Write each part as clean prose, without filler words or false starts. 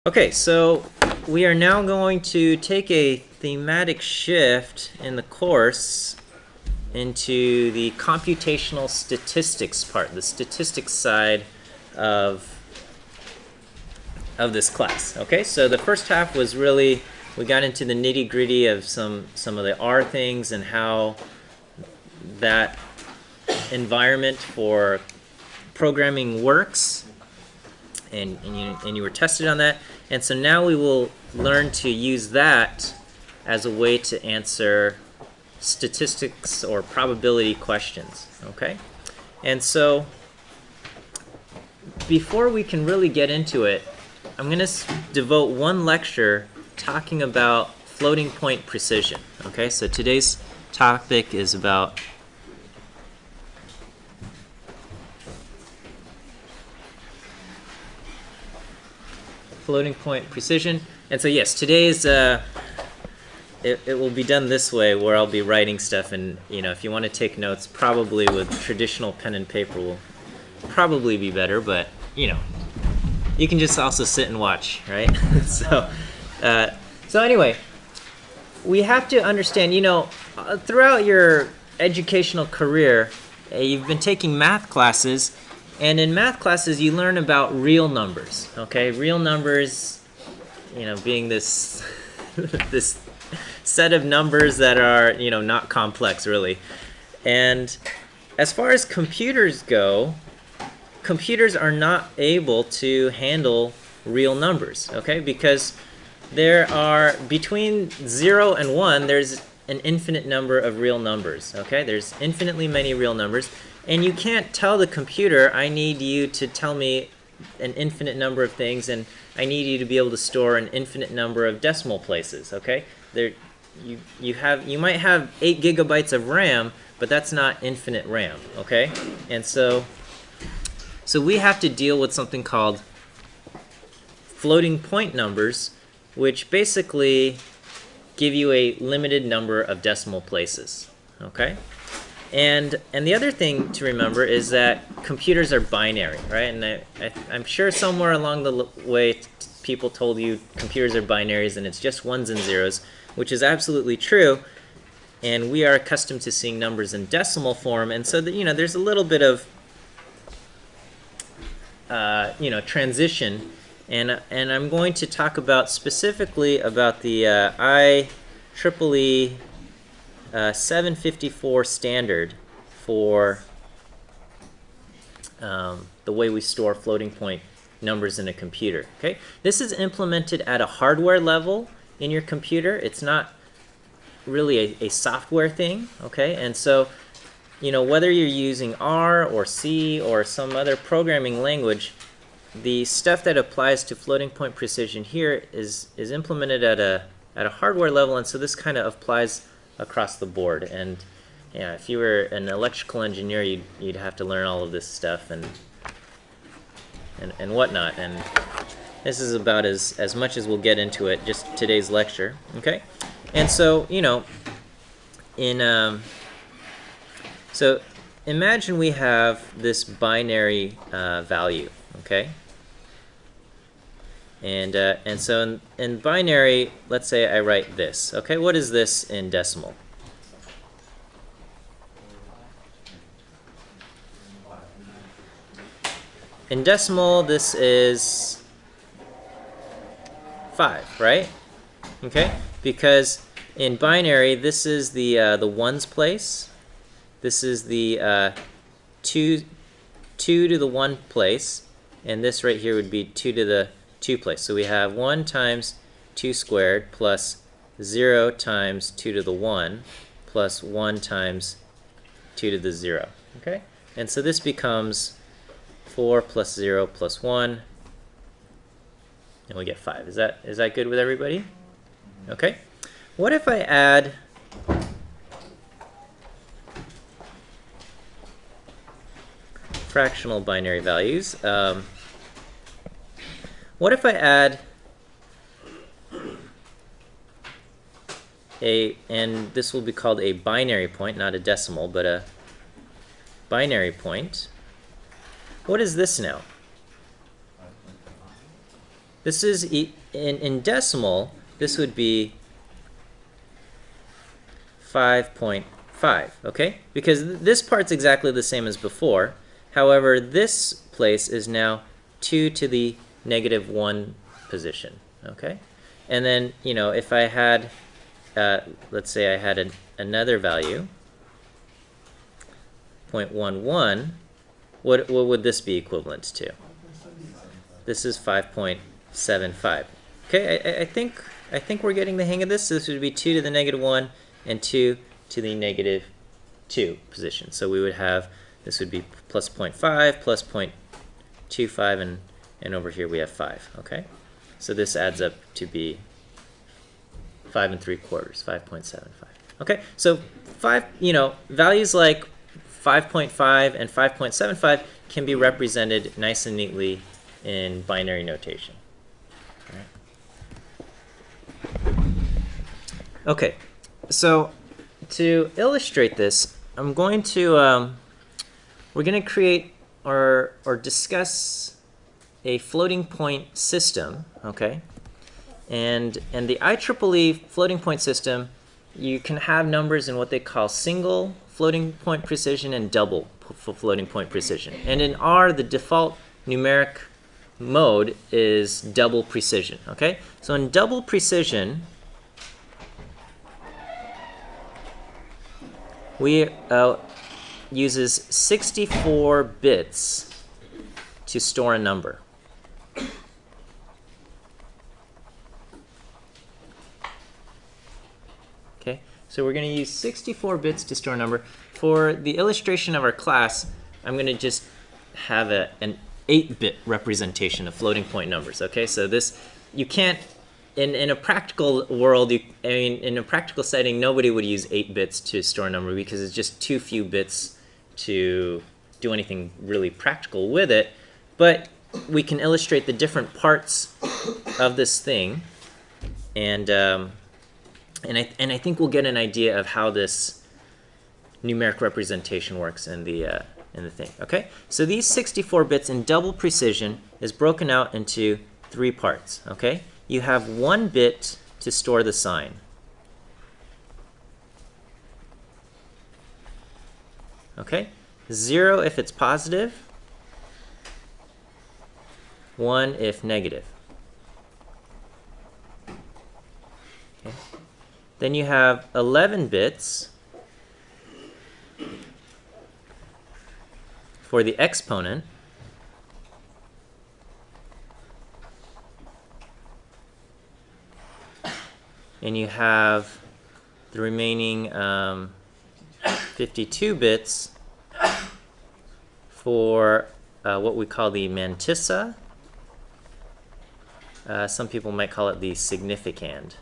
Okay, so we are now going to take a thematic shift in the course into the computational statistics part, the statistics side of this class. Okay, so the first half was really, we got into the nitty-gritty of some of the R things and how that environment for programming works, and you were tested on that. And so now we will learn to use that as a way to answer statistics or probability questions. Okay? And so before we can really get into it, I'm going to devote one lecture talking about floating point precision. Okay? So today's topic is about floating point precision. And so yes, today's it will be done this way, where I'll be writing stuff, and if you want to take notes, probably with traditional pen and paper will probably be better, but you can just also sit and watch, right? So anyway, we have to understand, throughout your educational career, you've been taking math classes. And in math classes, you learn about real numbers, okay? Real numbers, being this this set of numbers that are, not complex, really. And as far as computers go, computers are not able to handle real numbers, okay? Because there are, between 0 and 1, there's an infinite number of real numbers, okay? There's infinitely many real numbers. And you can't tell the computer, I need you to tell me an infinite number of things, and I need you to be able to store an infinite number of decimal places, okay? You might have 8 gigabytes of RAM, but that's not infinite RAM, okay? And so we have to deal with something called floating point numbers, which basically give you a limited number of decimal places, okay? And the other thing to remember is that computers are binary, right? And I'm sure somewhere along the way people told you computers are binaries and it's just ones and zeros, which is absolutely true. And we are accustomed to seeing numbers in decimal form, and so that there's a little bit of transition. And I'm going to talk about specifically about the IEEE 754 standard for the way we store floating point numbers in a computer. Okay, this is implemented at a hardware level in your computer. It's not really a software thing. Okay, and so whether you're using R or C or some other programming language, the stuff that applies to floating point precision here is implemented at a hardware level, and so this kind of applies across the board. And if you were an electrical engineer, you'd have to learn all of this stuff and whatnot. And this is about as much as we'll get into it, just today's lecture. Okay, and so so imagine we have this binary value. Okay, and so in binary, let's say I write this. Okay, what is this in decimal? In decimal, this is 5, right? Okay, because in binary, this is the ones place. This is the 2 to the 1 place, and this right here would be 2 to the 2 place. So we have 1 times 2 squared plus 0 times 2 to the 1 plus 1 times 2 to the 0. Okay? And so this becomes 4 plus 0 plus 1, and we get 5. Is that good with everybody? Okay. What if I add fractional binary values? What if I add and this will be called a binary point, not a decimal, but a binary point. What is this now? This is in decimal, this would be 5.5, okay? Because this part's exactly the same as before. However, this place is now 2 to the negative 1 position, okay? And then, you know, if I had, let's say I had another value, 0.11, what would this be equivalent to? This is 5.75. Okay, I think we're getting the hang of this. This would be 2 to the negative 1 and 2 to the negative 2 position. So we would have, this would be plus 0.5 plus 0.25, and over here we have 5, okay? So this adds up to be 5 3/4, 5.75. Okay, so values like 5.5 and 5.75 can be represented nice and neatly in binary notation. All right. Okay, so to illustrate this, I'm going to we're going to create or discuss a floating point system, okay? And the IEEE floating point system, you can have numbers in what they call single floating point precision and double floating point precision. And in R, the default numeric mode is double precision, okay? So in double precision, we uses 64 bits to store a number. Okay, so we're going to use 64 bits to store a number. For the illustration of our class, I'm going to just have an 8-bit representation of floating point numbers. Okay, so this, you can't, in a practical world, in a practical setting, nobody would use 8 bits to store a number because it's just too few bits to do anything really practical with it. But we can illustrate the different parts of this thing, and I think we'll get an idea of how this numeric representation works in the thing. Okay, so these 64 bits in double precision is broken out into 3 parts. Okay, you have 1 bit to store the sign. Okay, 0 if it's positive, 1 if negative. Okay. Then you have 11 bits for the exponent. And you have the remaining 52 bits for what we call the mantissa. Some people might call it the significand.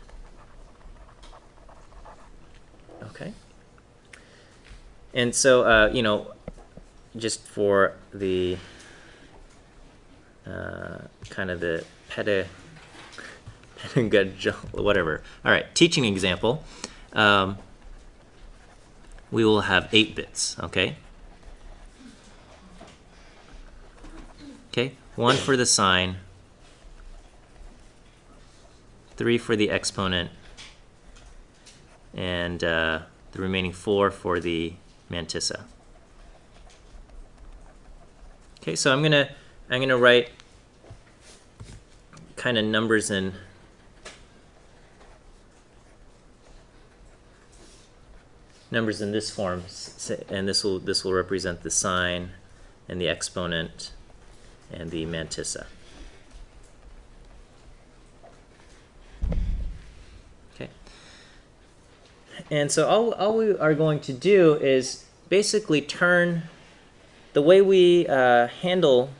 Okay. And so, just for the kind of the pedagogical, whatever. All right, teaching example. We will have 8 bits. Okay. Okay. 1 for the sign, 3 for the exponent, and the remaining 4 for the mantissa. Okay, so I'm gonna write kind of numbers in this form, and this will represent the sign and the exponent and the mantissa. Okay. And so all we are going to do is basically turn, the way we handle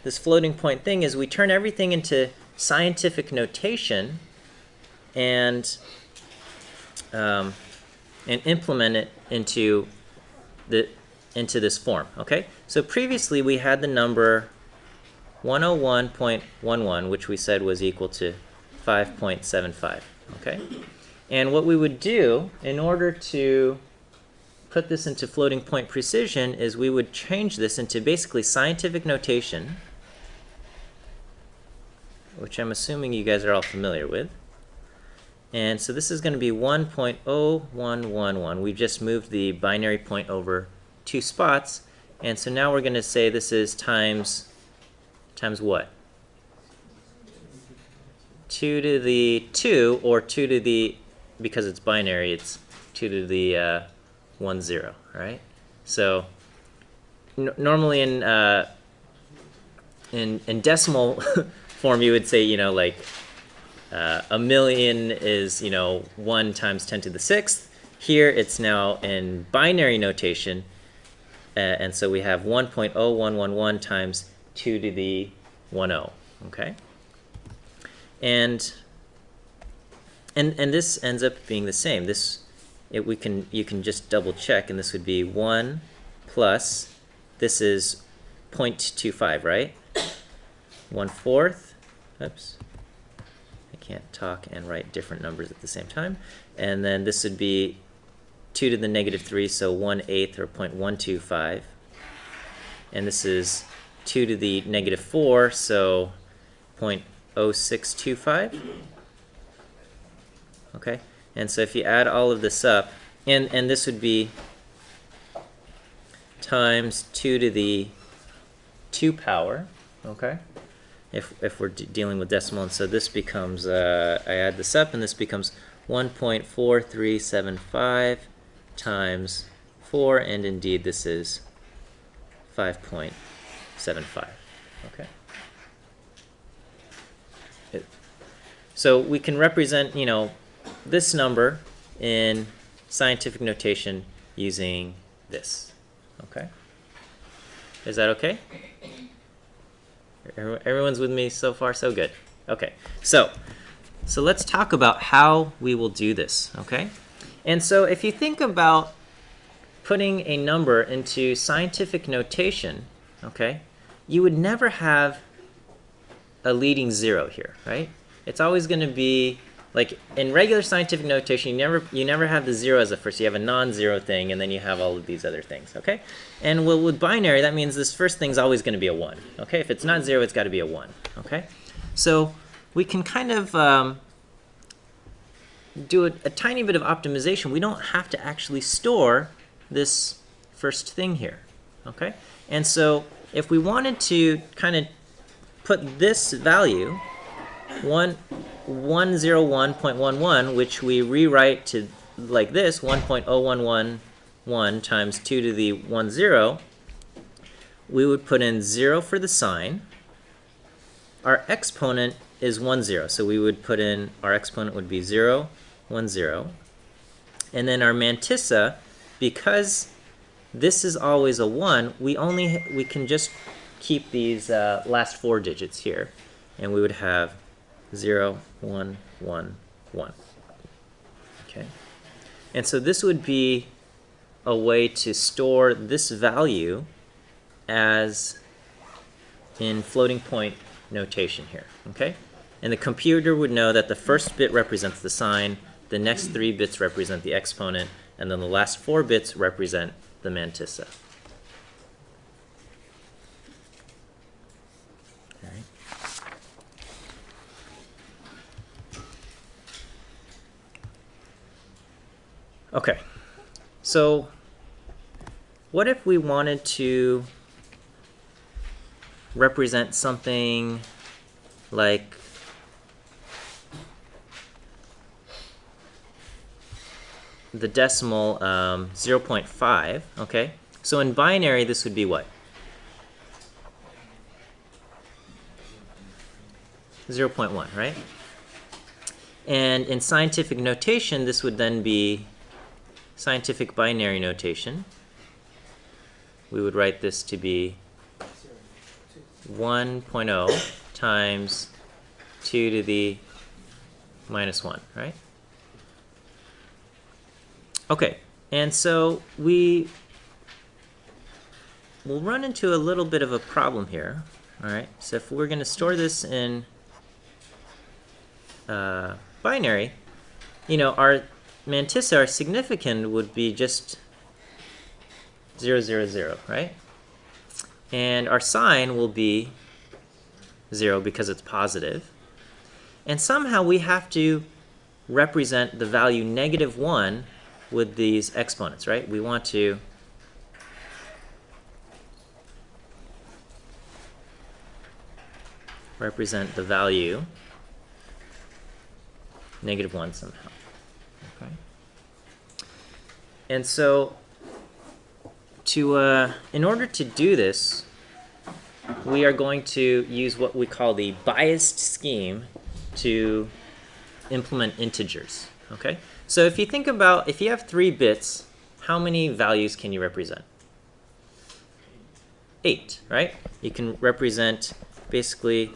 this floating point thing is we turn everything into scientific notation and implement it into this form. Okay, so previously we had the number 101.11, which we said was equal to 5.75. Okay, and what we would do in order to put this into floating point precision is we would change this into basically scientific notation which I'm assuming you guys are all familiar with. And so this is going to be 1.0111. We've just moved the binary point over 2 spots. And so now we're going to say this is times what? 2 to the 2, or 2 to the, because it's binary, it's 2 to the 1, 0, right? So normally in decimal form, you would say, you know, like a million is, you know, 1 times 10 to the 6th. Here it's now in binary notation, and so we have 1.0111 times 2 to the 10, okay? And this ends up being the same. You can just double check, and this would be 1 plus, this is 0.25, right? 1/4, oops, I can't talk and write different numbers at the same time. And then this would be 2 to the negative 3, so 1/8, or 0.125. And this is 2 to the negative 4, so 0.0625. Okay, and so if you add all of this up, and this would be times 2 to the 2 power, okay, if we're dealing with decimal. And so this becomes, I add this up, and this becomes 1.4375 times 4, and indeed this is 5.75, okay. So we can represent, you know, this number in scientific notation using this, okay? Is that okay? Everyone's with me so far, so good. Okay, so let's talk about how we will do this, okay? And so if you think about putting a number into scientific notation, okay, you would never have a leading 0 here, right? It's always going to be, like in regular scientific notation, you never have the 0 as a first. You have a non-zero thing, and then you have all of these other things, okay? And with binary, that means this first thing's always going to be a 1, okay? If it's not 0, it's got to be a 1, okay? So we can kind of do a tiny bit of optimization. We don't have to actually store this first thing here, okay? And so if we wanted to kind of put this value, 101.11, which we rewrite to like this, 1.0111 times 2 to the 10, we would put in 0 for the sign. Our exponent is 10, so we would put in, our exponent would be 0, 10. And then our mantissa, because this is always a 1, we can just keep these last 4 digits here, and we would have 0, 1, 1, 1. Okay, and so this would be a way to store this value as in floating point notation here. Okay, and the computer would know that the first bit represents the sign, the next 3 bits represent the exponent, and then the last 4 bits represent the mantissa. Okay, so what if we wanted to represent something like the decimal 0.5, okay? So in binary, this would be what? 0.1, right? And in scientific notation, this would then be scientific binary notation. We would write this to be 1.0 times 2 to the minus 1, right? Okay, and so we'll run into a little bit of a problem here. All right, so if we're going to store this in binary, you know, our mantissa, our significand, would be just 0, 0, 0, right? And our sign will be 0 because it's positive. And somehow we have to represent the value -1 with these exponents, right? We want to represent the value -1 somehow. Okay. And so in order to do this, we are going to use what we call the biased scheme to implement integers. Okay? So if you think about, if you have 3 bits, how many values can you represent? 8, right? You can represent basically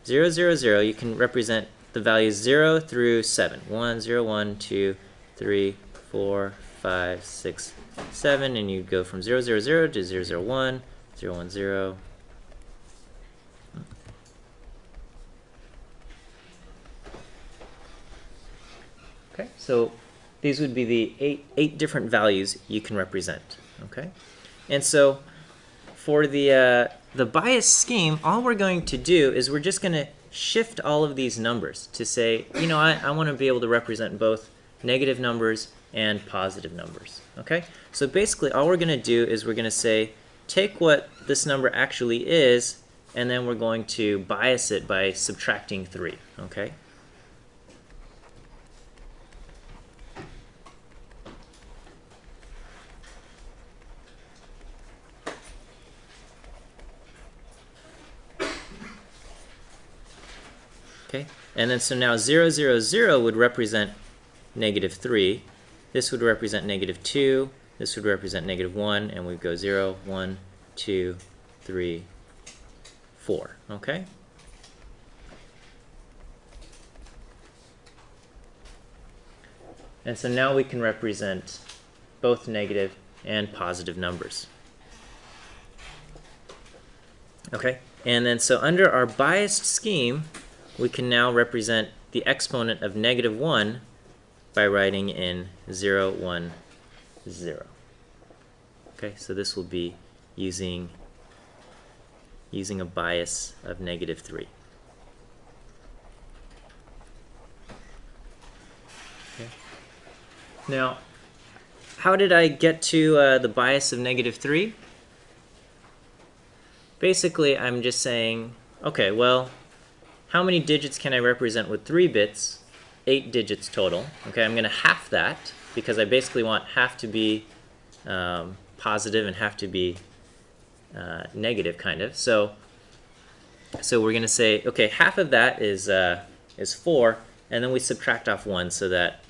0, 0, 0. You can represent the values 0 through 7. 1, 0, 1, 2, 3, 4, 5, 6, 7, and you go from 0, 0, 0 to 0, 0, 1, 0, 1, 0. Okay, so these would be the eight different values you can represent. Okay, and so for the bias scheme, all we're going to do is we're just going to shift all of these numbers to say, you know, I want to be able to represent both negative numbers and positive numbers. Okay, so basically all we're going to do is we're going to say, take what this number actually is, and then we're going to bias it by subtracting 3. Okay. Okay, and then so now 0, 0, 0 would represent -3. This would represent -2. This would represent -1, and we go 0, 1, 2, 3, 4. Okay. And so now we can represent both negative and positive numbers. Okay, and then so under our biased scheme, we can now represent the exponent of -1 by writing in 0, 1, 0. Okay, so this will be using a bias of -3. Okay. Now, how did I get to the bias of -3? Basically, I'm just saying, okay, well, how many digits can I represent with 3 bits? 8 digits total. Okay, I'm going to half that because I basically want half to be positive and half to be negative, kind of. So we're going to say, okay, half of that is 4, and then we subtract off 1 so that,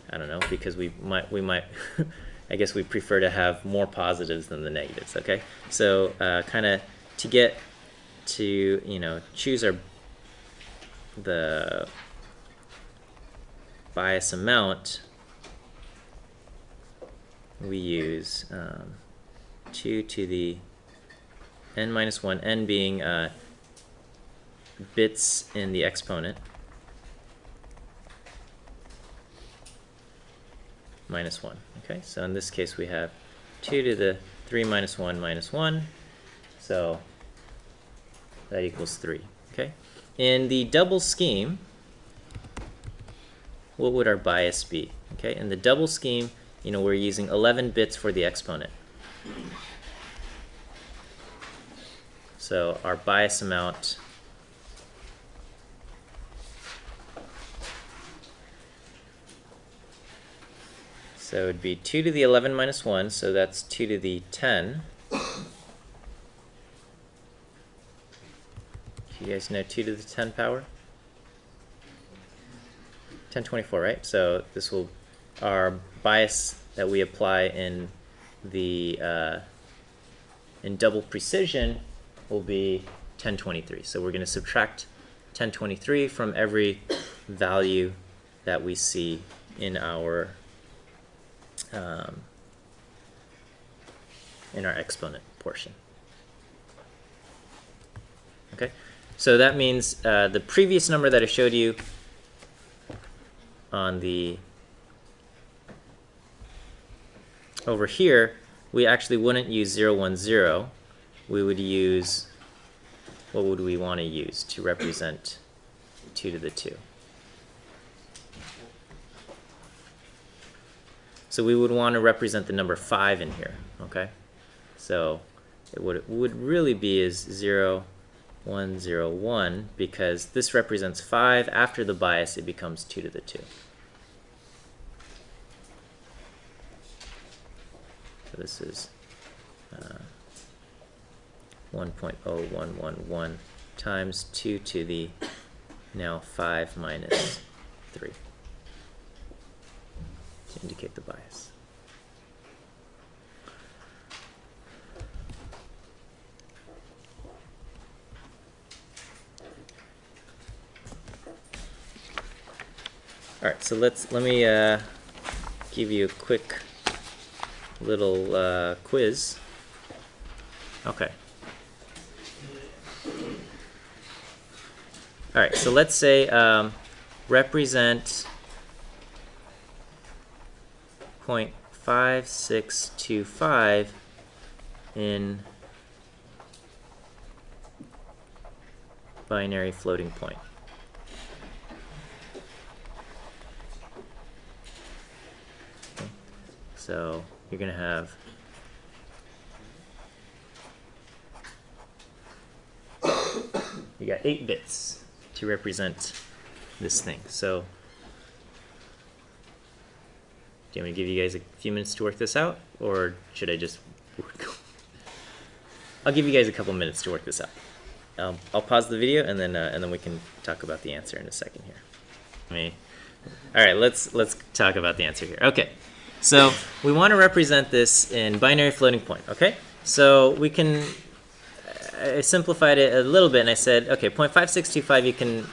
I don't know, because we might I guess we prefer to have more positives than the negatives. Okay, so kind of to get to, you know, choose the bias amount, we use 2 to the n minus 1, n being bits in the exponent, minus 1. Okay, so in this case we have 2 to the 3 minus 1 minus 1, so that equals 3. Okay, in the double scheme, what would our bias be? Okay, in the double scheme, you know, we're using 11 bits for the exponent. So our bias amount so it would be 2 to the 11 minus 1, so that's 2 to the 10. You guys know 2 to the 10 power? 1024, right? So this will, our bias that we apply in the in double precision will be 1023. So we're going to subtract 1023 from every value that we see in our exponent portion. Okay, so that means the previous number that I showed you on the over here, we actually wouldn't use 0, 1, 0. We would use, what would we want to use to represent 2 to the 2. So we would want to represent the number 5 in here, okay? So it would really be is 0, 1, 0, 1, because this represents 5. After the bias, it becomes 2 to the 2. So this is 1.0111 times 2 to the now 5 minus 3 to indicate the bias. All right, so let me give you a quick little quiz. Okay. All right, so let's say represent 0.5625 in binary floating point. Okay. So you're going to have you got 8 bits to represent this thing. So do you want me to give you guys a few minutes to work this out, or should I just work? I'll give you guys a couple minutes to work this out. I'll pause the video and then we can talk about the answer in a second here. All right, let's talk about the answer here. Okay, so we want to represent this in binary floating point. Okay, so we can. I simplified it a little bit and I said, okay, 0.5625. You can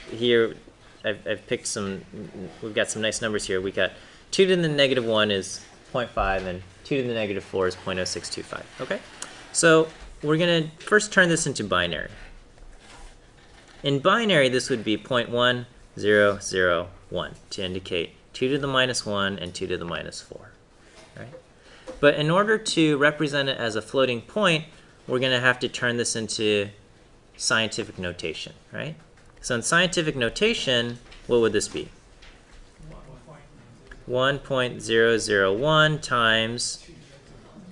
here. I've picked some. We've got some nice numbers here. We got 2 to the negative 1 is 0.5 and 2 to the negative 4 is 0.0625. Okay, so we're going to first turn this into binary. In binary, this would be 0.1001 to indicate 2 to the minus 1 and 2 to the minus 4. Right? But in order to represent it as a floating point, we're going to have to turn this into scientific notation. Right? So in scientific notation, what would this be? 1.001 times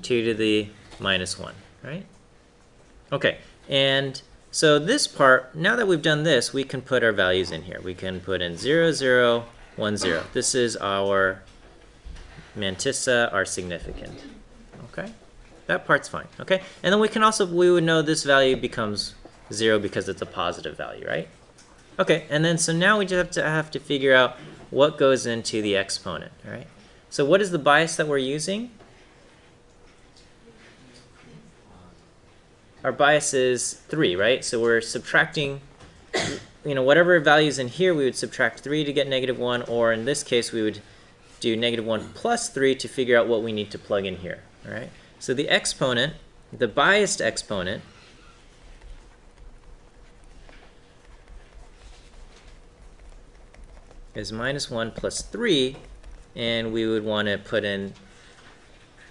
2 to the minus 1, right? Okay, and so this part, now that we've done this, we can put our values in here. We can put in 0, 0, 1, 0. This is our mantissa, our significand. Okay, that part's fine. Okay, and then we can also, we would know this value becomes 0 because it's a positive value, right? Okay, and then so now we just have to figure out what goes into the exponent, all right? So what is the bias that we're using? Our bias is 3, right? So we're subtracting, whatever values in here, we would subtract 3 to get negative 1, or in this case, we would do negative 1 plus 3 to figure out what we need to plug in here, all right? So the exponent, the biased exponent, is minus 1 plus 3, and we would want to put in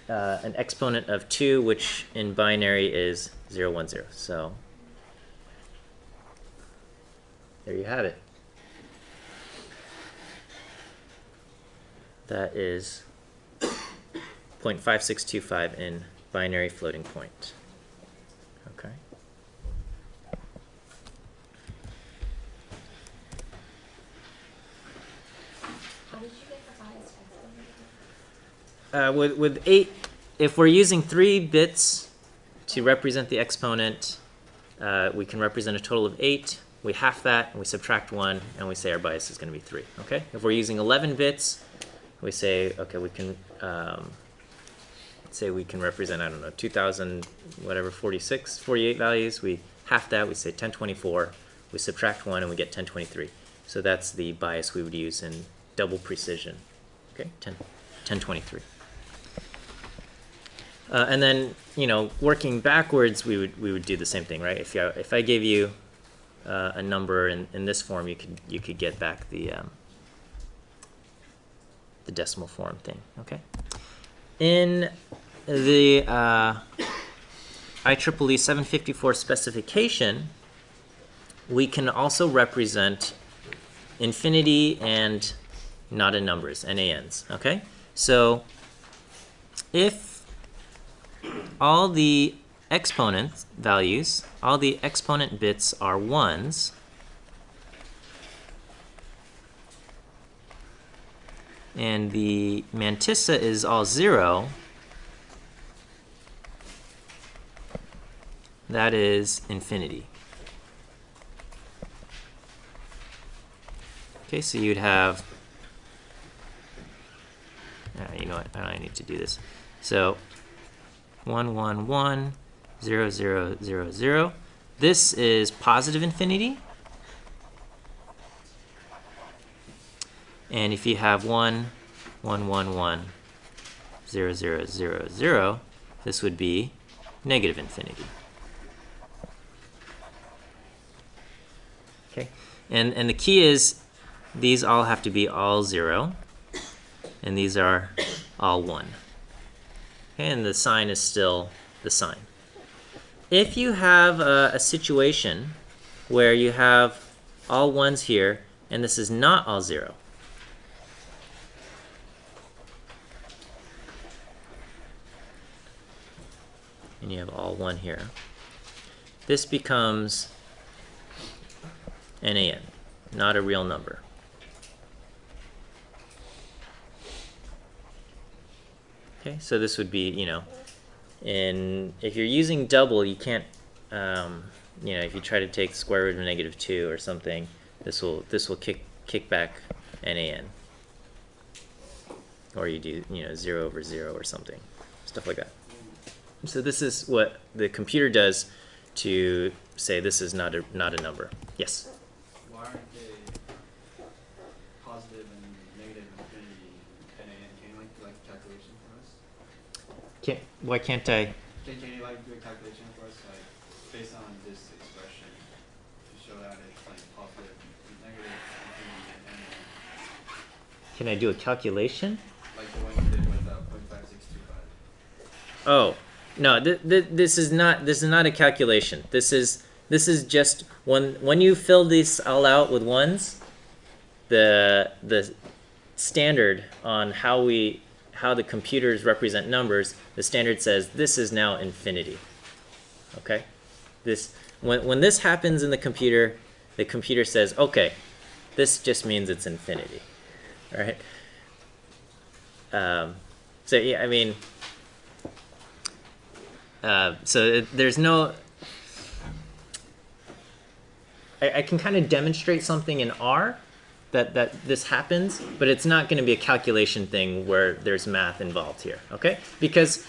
an exponent of 2, which in binary is 0, 1, 0. So there you have it. That is 0.5625 in binary floating point. Okay. With 8, if we're using 3 bits to represent the exponent, we can represent a total of 8. We half that, and we subtract 1, and we say our bias is going to be 3. Okay. If we're using 11 bits, we say, okay, we can say we can represent, I don't know, 2,000, whatever, 46, 48 values. We half that, we say 1024. We subtract 1, and we get 1023. So that's the bias we would use in double precision. Okay, 1023. And then, working backwards, we would do the same thing, right? If I gave you a number in this form, you could get back the decimal form thing. Okay. In the IEEE 754 specification, we can also represent infinity and not in numbers, NaNs, okay? So if all the exponent values, all the exponent bits are 1s, and the mantissa is all 0, that is infinity. Okay, so you'd have, you know what, I don't need to do this. So 1, 1, 1, 0, 0, 0, 0. This is positive infinity. And if you have 1, 1, 1, 1, 0, 0, 0, 0, this would be negative infinity. Okay, and the key is these all have to be all 0, and these are all 1. Okay, and the sign is still the sign. If you have a situation where you have all 1s here, and this is not all 0, and you have all 1 here, this becomes NaN, not a real number. Okay, so this would be, you know, if you're using double, you can't, you know, if you try to take the square root of -2 or something, this will kick back NaN. Or you do, you know, 0 over 0 or something, stuff like that. So this is what the computer does to say this is not a number. Yes. Why aren't they positive and negative infinity NaN? Can you like a calculation for us? Why can't I? Can you like do a calculation for us, like based on this expression, to show that it's like positive, negative infinity and NaN? Can I do a calculation? Like the one you did with 0.5625. Oh. No, this is not a calculation. This is just when you fill these all out with 1s, the standard on how the computers represent numbers, the standard says this is now infinity. Okay, when this happens in the computer says, okay, this just means it's infinity. All right. So yeah, I mean. So there's no, I can kind of demonstrate something in R that this happens, but it's not going to be a calculation thing where there's math involved here, okay? Because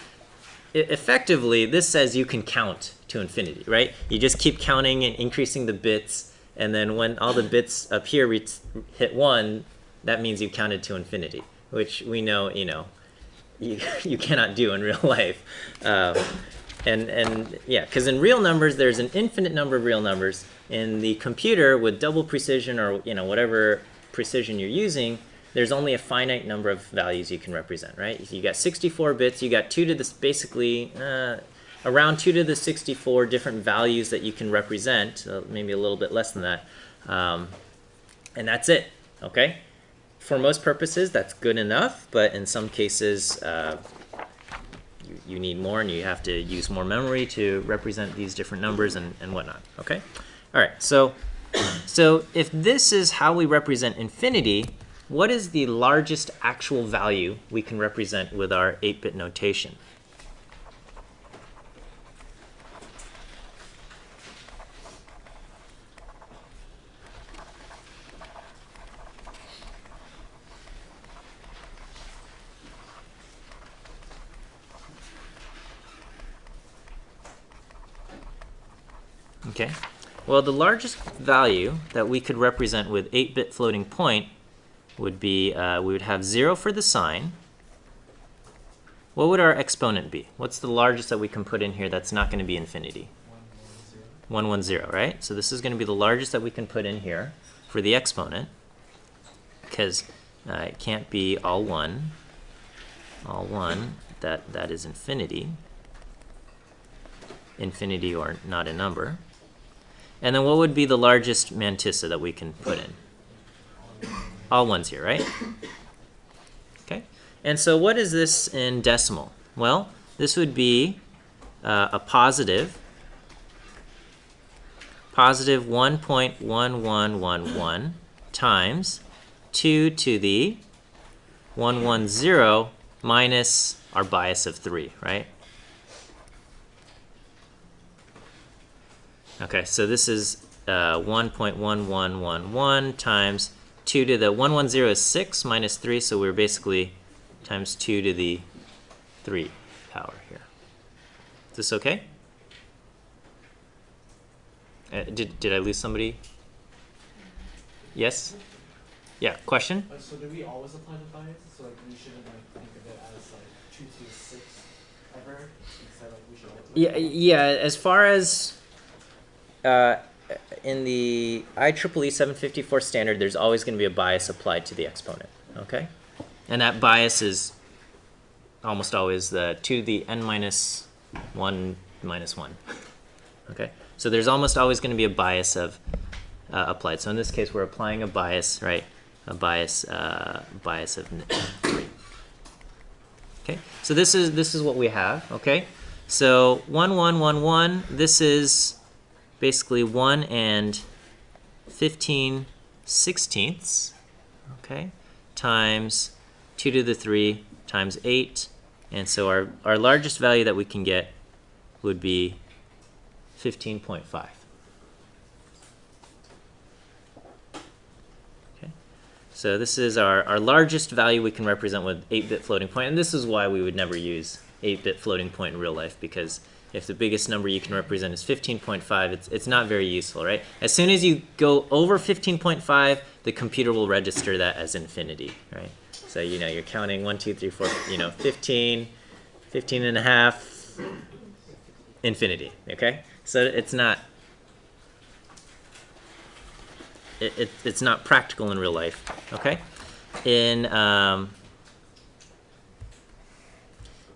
effectively, this says you can count to infinity, right? You just keep counting and increasing the bits, and then when all the bits up here hit 1, that means you counted to infinity, which we know, you know, you cannot do in real life. And yeah, because in real numbers, there's an infinite number of real numbers. In the computer, with double precision or, you know, whatever precision you're using, there's only a finite number of values you can represent, right? You got 64 bits. You got 2 to this, basically around 2 to the 64 different values that you can represent, maybe a little bit less than that, and that's it. Okay. For most purposes, that's good enough, but in some cases, you need more, and you have to use more memory to represent these different numbers and whatnot. Okay. All right. So if this is how we represent infinity, what is the largest actual value we can represent with our 8-bit notation? Okay, well, the largest value that we could represent with 8-bit floating point would be, we would have 0 for the sign. What would our exponent be? What's the largest that we can put in here that's not going to be infinity? 110, right? So this is going to be the largest that we can put in here for the exponent, because it can't be all 1. All 1, that is infinity. Infinity or not a number. And then what would be the largest mantissa that we can put in? all ones here, right? Okay. And so what is this in decimal? Well, this would be a positive 1.1111 times 2 to the 110 minus our bias of 3, right? Okay, so this is 1.1111 times 2 to the 110 is 6 minus 3, so we're basically times 2 to the 3 power here. Is this okay? Did I lose somebody? Yes? Yeah, question? So do we always apply the bias? So like we shouldn't like think of it as like 2 to 6 ever? Instead like we should Yeah, as far as in the IEEE 754 standard, there's always going to be a bias applied to the exponent, okay? And that bias is almost always the 2 to the n minus 1 minus 1, okay? So there's almost always going to be a bias of applied. So in this case, we're applying a bias, right? A bias of 3. Okay, so this is what we have, okay? So 1, 1, 1, 1, this is basically 1 and 15/16, okay, times 2 to the 3 times 8. And so our largest value that we can get would be 15.5. Okay, so this is our largest value we can represent with 8-bit floating point, and this is why we would never use 8-bit floating point in real life, because if the biggest number you can represent is 15.5, it's not very useful, right? As soon as you go over 15.5, the computer will register that as infinity, right? So you're counting 1, 2, 3, 4, 15, 15 and a half, infinity, okay? So it's not it's not practical in real life, okay? In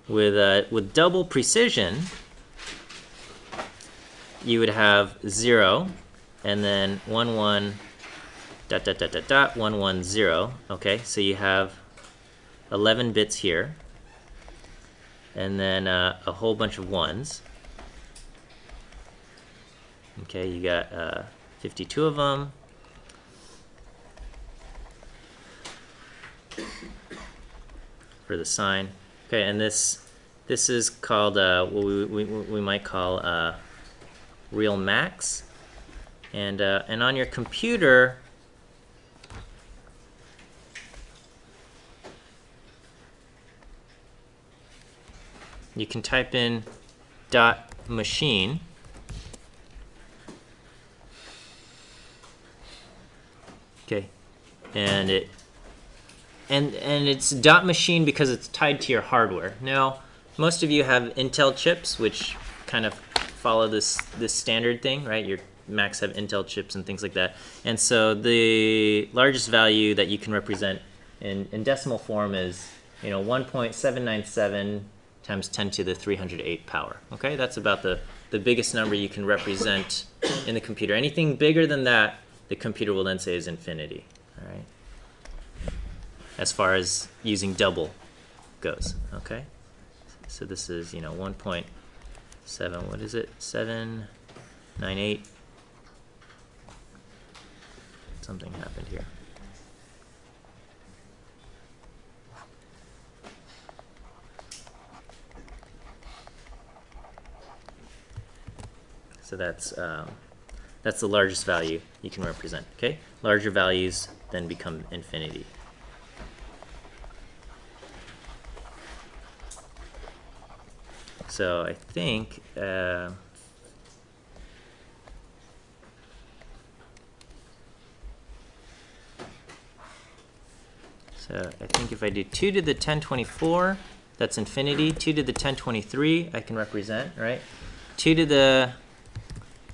with double precision, you would have 0 and then 1 1 dot dot dot dot dot 1 1 0. Okay, so you have 11 bits here, and then a whole bunch of ones. Okay, you got 52 of them. For the sign. Okay, and this is called what we might call real max. And on your computer, you can type in dot machine. Okay, and it's dot machine because it's tied to your hardware. Now, most of you have Intel chips, which kind of follow this standard thing, right? Your Macs have Intel chips and things like that. And so the largest value that you can represent in decimal form is 1.797 times 10 to the 308 power. Okay, that's about the biggest number you can represent in the computer. Anything bigger than that, the computer will then say is infinity. All right. As far as using double goes, okay? So this is, 1.7, what is it? 798. Something happened here. So that's the largest value you can represent, okay? Larger values then become infinity. So I think so I think if I do 2 to the 1024, that's infinity. 2 to the 1023 I can represent, right? 2 to the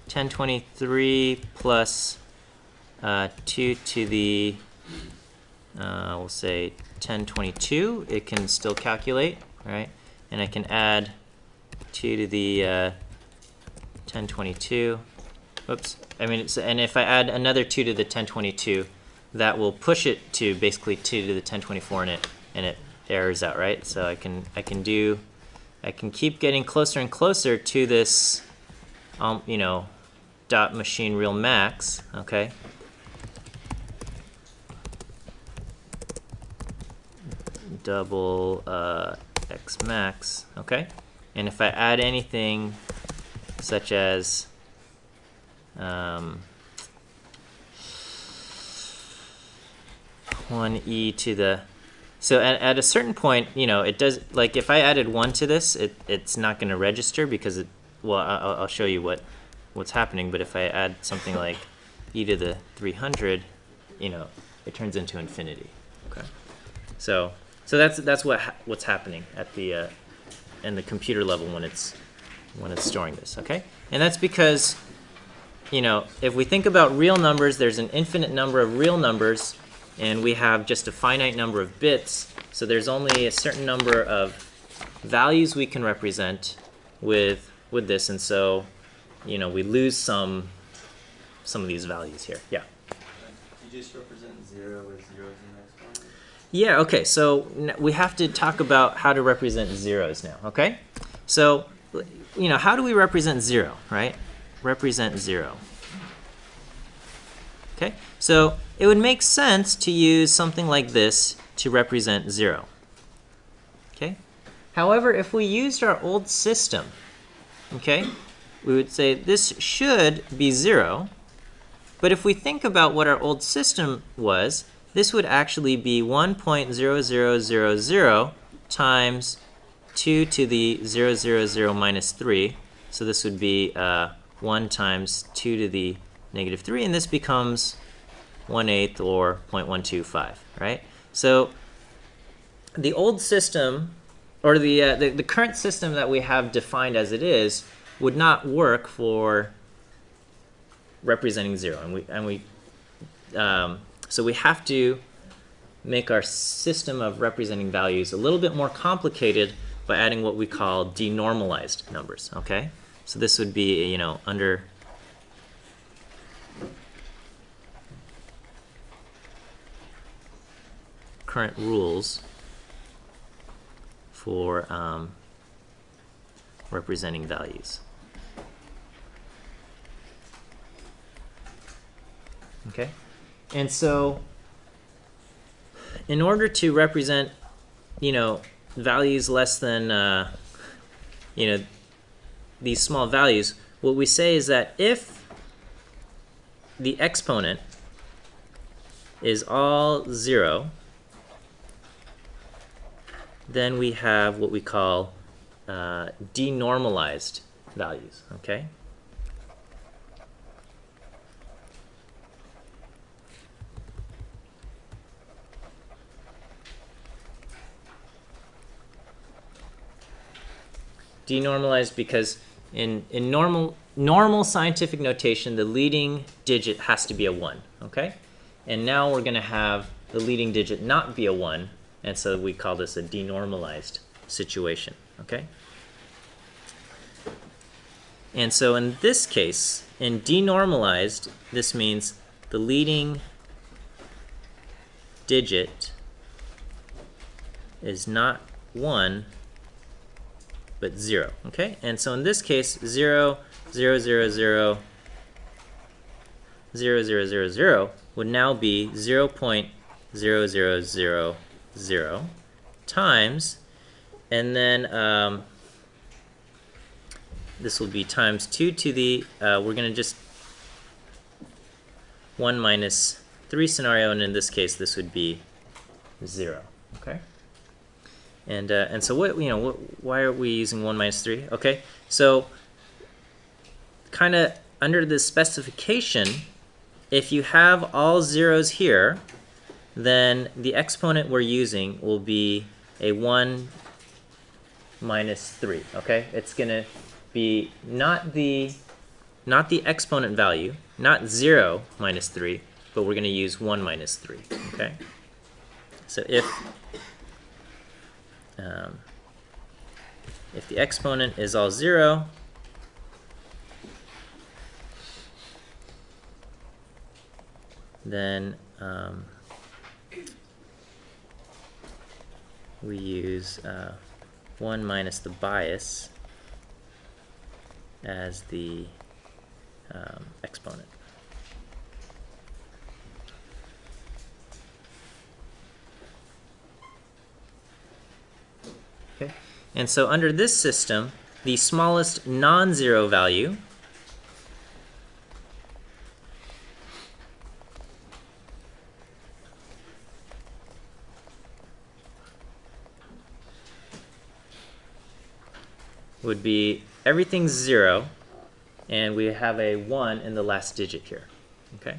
1023 plus 2 to the we'll say 1022, it can still calculate, right? And I can add 2 to the 1022. Whoops. I mean, and if I add another 2 to the 1022, that will push it to basically 2 to the 1024, and it errors out, right? So I can keep getting closer and closer to this, you know, dot machine real max, okay? Double x max, okay? And if I add anything such as 1e to the, so at a certain point, you know, it does, like if I added 1 to this, it's not going to register because it, well, I'll show you what's happening, but if I add something like e to the 300, you know, it turns into infinity, okay? So that's what's happening at the in the computer level when it's storing this, okay? And that's because, you know, if we think about real numbers, there's an infinite number of real numbers, and we have just a finite number of bits, so there's only a certain number of values we can represent with this, and so, you know, we lose some of these values here. Yeah. You just represent 0 with 0 as an exponent? Yeah, okay, so we have to talk about how to represent zeros now, okay? So, you know, how do we represent 0, right? Represent 0. Okay, so it would make sense to use something like this to represent 0. Okay? However, if we used our old system, okay, we would say this should be 0, but if we think about what our old system was, this would actually be 1.0000 times 2 to the 000 minus 3. So this would be 1 times 2 to the negative 3, and this becomes 1/8 or 0.125, right? So the old system, or the current system that we have defined as it is, would not work for representing 0, so we have to make our system of representing values a little bit more complicated by adding what we call denormalized numbers, okay? So this would be, you know, under current rules for representing values. Okay? And so, in order to represent, you know, values less than, you know, these small values, what we say is that if the exponent is all 0, then we have what we call denormalized values, okay? Denormalized because in normal scientific notation, the leading digit has to be a 1, okay? And now we're going to have the leading digit not be a 1, and so we call this a denormalized situation, okay? And so in this case, in denormalized, this means the leading digit is not 1, but 0, okay? And so in this case, 0, 0, 0, 0, 0, 0, 0, 0 would now be 0.0000 times, and then this will be times 2 to the, we're going to just 1 minus 3 scenario, and in this case, this would be 0, okay? And so what, you know, why are we using 1 minus 3? Okay, so kind of under this specification, if you have all zeros here, then the exponent we're using will be a 1 minus 3, okay? It's going to be not the exponent value, not 0 minus 3, but we're going to use 1 minus 3, okay? So if the exponent is all 0, then we use 1 minus the bias as the exponent. Okay, and so under this system, the smallest non-zero value would be everything's 0, and we have a 1 in the last digit here. Okay,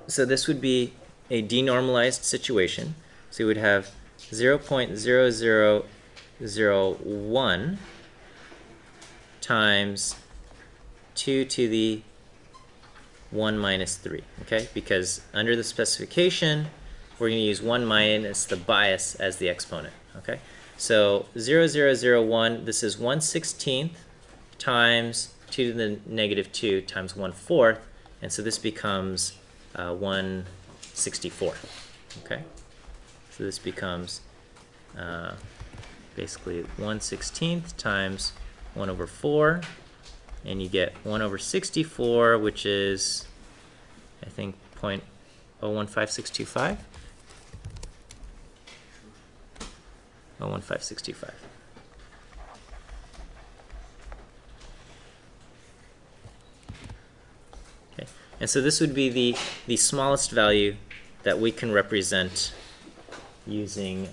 so this would be a denormalized situation. So you would have 0.0001 times 2 to the 1 minus 3, okay? Because under the specification, we're going to use 1 minus the bias as the exponent, okay? So 0.0001, this is 1/16 times 2 to the negative 2 times 1/4, and so this becomes 1/64, okay? So this becomes basically 1/16 times 1/4, and you get 1/64, which is, I think, 0.015625. 0.015625. Okay, and so this would be the smallest value that we can represent using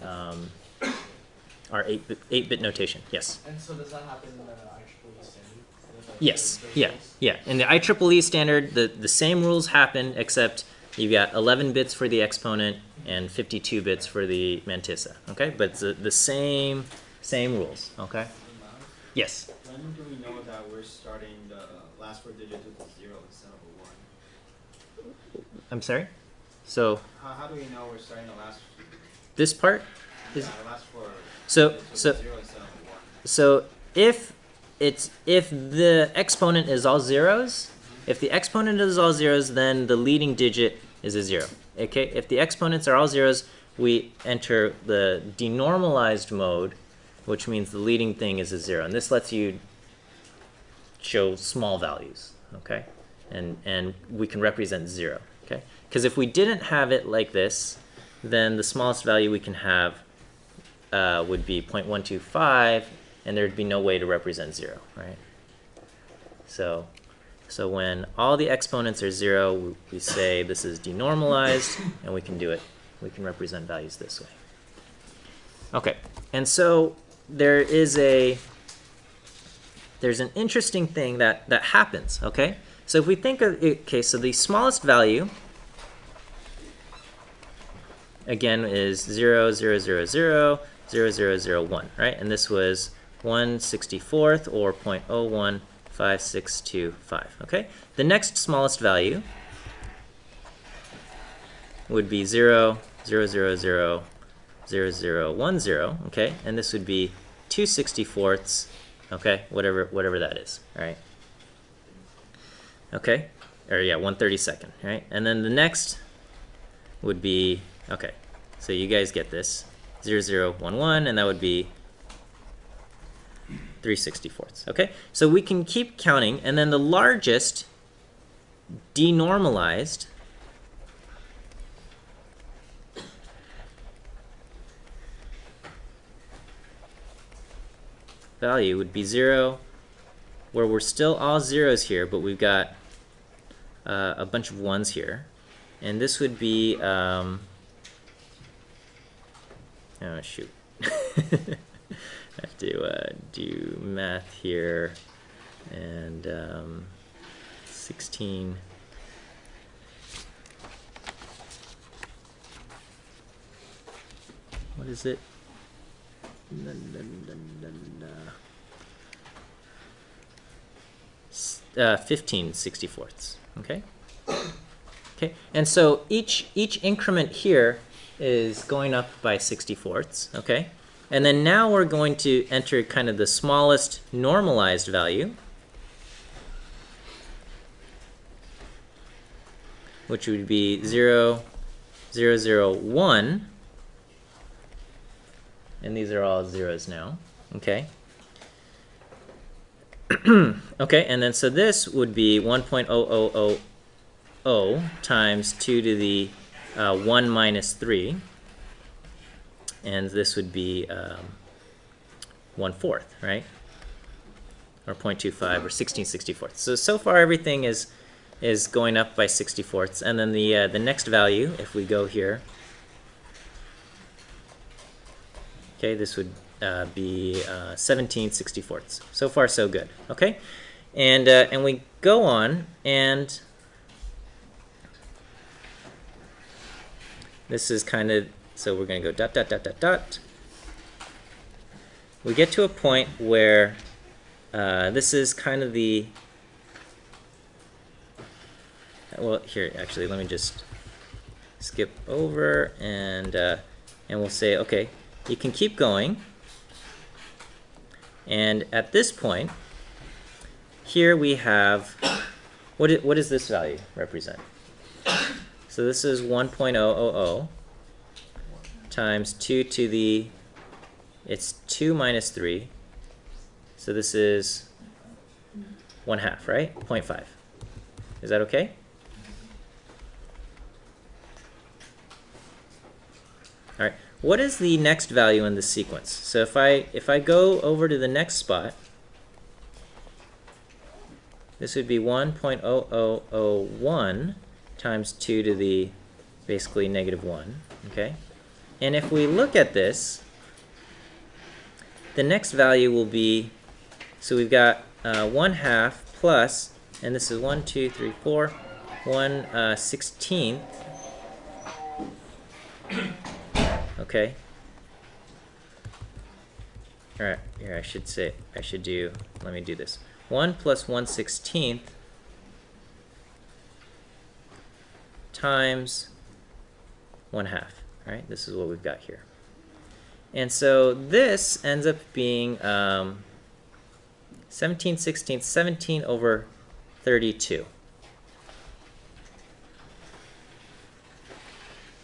our 8-bit notation. Yes. And so does that happen in the IEEE standard? With, like, Yes. those Yeah. rules? Yeah. In the IEEE standard, the same rules happen, except you've got 11 bits for the exponent and 52 bits for the mantissa. Okay, but it's the same rules. Okay. Yes. When do we know that we're starting the last 4 digits with a 0 instead of a 1? I'm sorry. So How do we know we're starting the last? this part is The last 4 so digits with so a 0 instead of a 1. so if the exponent is all zeros, if the exponent is all zeros, then the leading digit is a 0. Okay. If the exponents are all zeros, we enter the denormalized mode, which means the leading thing is a 0, and this lets you show small values. Okay, and we can represent 0. Okay, because if we didn't have it like this, then the smallest value we can have would be 0.125, and there'd be no way to represent 0, right? So when all the exponents are 0, we say this is denormalized, and we can do it. We can represent values this way. Okay, and so there's an interesting thing that happens. Okay, so if we think of it, okay, so the smallest value again is 0.00000001, right? And this was 1/64 or 0.015625. Okay, the next smallest value would be 0.0000010. Okay, and this would be 2/64. Okay, whatever that is. All right. Okay, or yeah, 1/32. Right, and then the next would be, okay, so you guys get this, 0011, and that would be 3/64. Okay, so we can keep counting, and then the largest denormalized value would be 0, where we're still all zeros here, but we've got a bunch of 1s here. And this would be, oh shoot, I have to do math here, and 16, what is it? 15/64. Okay. Okay, and so each increment here is going up by 64ths. Okay, and then now we're going to enter kind of the smallest normalized value, which would be 0, 0, 0, 1. And these are all zeros now. Okay. Okay, and then so this would be 1.0000 times 2 to the 1 minus 3. And this would be 1/4, right? Or 0.25 or 16/64. So far everything is going up by 64ths. And then the next value, if we go here, okay, this would be 17/64. So far, so good. Okay, and we go on, and this is kind of, so we're going to go dot dot dot dot dot. We get to a point where this is kind of the, well, here actually let me just skip over, and we'll say, okay, you can keep going. And at this point, here we have, what does this value represent? So this is 1.000 times 2 to the, it's 2 minus 3. So this is 1/2, right? 0.5. Is that okay? All right. What is the next value in this sequence? So if I go over to the next spot, this would be 1.0001 times 2 to the basically -1. Okay, and if we look at this, the next value will be, so we've got 1/2 plus, and this is 1, 2, 3, 4, 1/16. Okay. All right. Here I should do. Let me do this. 1 plus 1/16 times 1/2. All right. This is what we've got here. And so this ends up being 17/16, 17 over 32.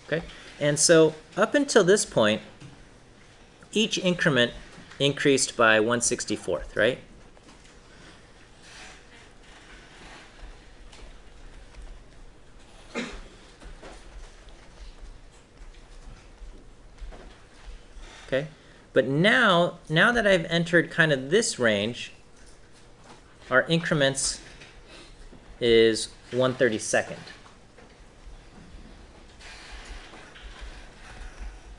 Okay. And so up until this point, each increment increased by 1/64th, right? Okay, but now that I've entered kind of this range, our increments is 1/32.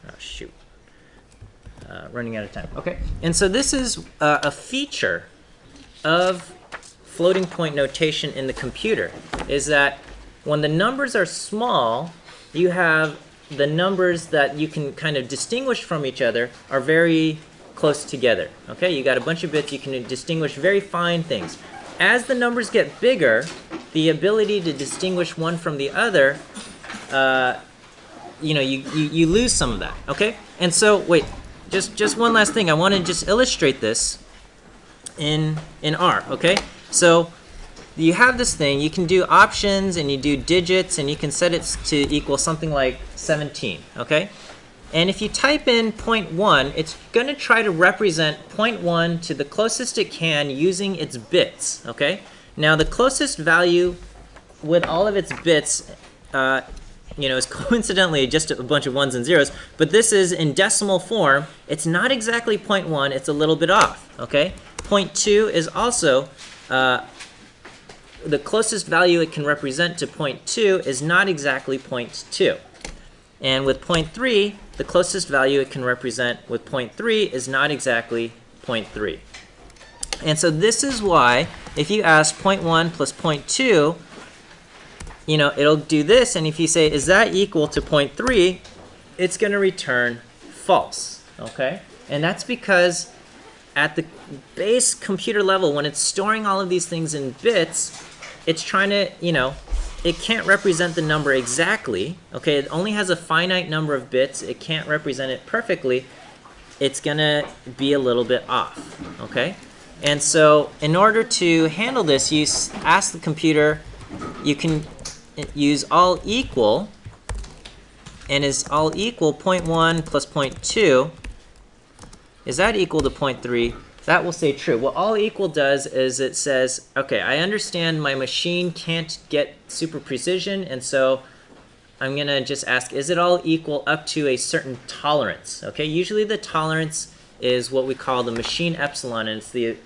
Oh, shoot. Running out of time. Okay, and so this is a feature of floating point notation in the computer, is that when the numbers are small, you have the numbers that you can kind of distinguish from each other are very close together. Okay, you got a bunch of bits, you can distinguish very fine things. As the numbers get bigger, the ability to distinguish one from the other, you lose some of that. Okay, and so wait, just one last thing. I want to just illustrate this in R. Okay, so you have this thing, you can do options and you do digits, and you can set it to equal something like 17, okay? And if you type in 0.1, it's going to try to represent 0.1 to the closest it can using its bits, okay? Now the closest value with all of its bits, is coincidentally just a bunch of ones and zeros, but this is in decimal form. It's not exactly 0.1, it's a little bit off, okay? 0.2 is also the closest value it can represent to 0.2 is not exactly 0.2. And with 0.3, the closest value it can represent with 0.3 is not exactly 0.3. And so this is why if you ask 0.1 plus 0.2, it'll do this, and if you say, is that equal to 0.3, it's going to return false, okay? And that's because at the base computer level, when it's storing all of these things in bits, it's trying to, it can't represent the number exactly, okay? It only has a finite number of bits. It can't represent it perfectly. It's going to be a little bit off, okay? And so in order to handle this, you ask the computer, you can, use all equal, and is all equal 0.1 plus 0.2, is that equal to 0.3? That will say true. What all equal does is it says, okay, I understand my machine can't get super precision, and so I'm going to just ask, is it all equal up to a certain tolerance? Okay, usually the tolerance is what we call the machine epsilon, and it's the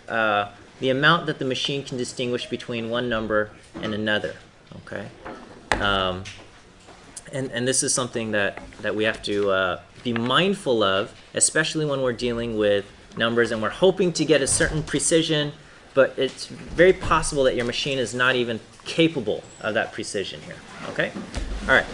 amount that the machine can distinguish between one number and another. Okay, and this is something that we have to be mindful of, especially when we're dealing with numbers and we're hoping to get a certain precision, but it's very possible that your machine is not even capable of that precision here. Okay, all right.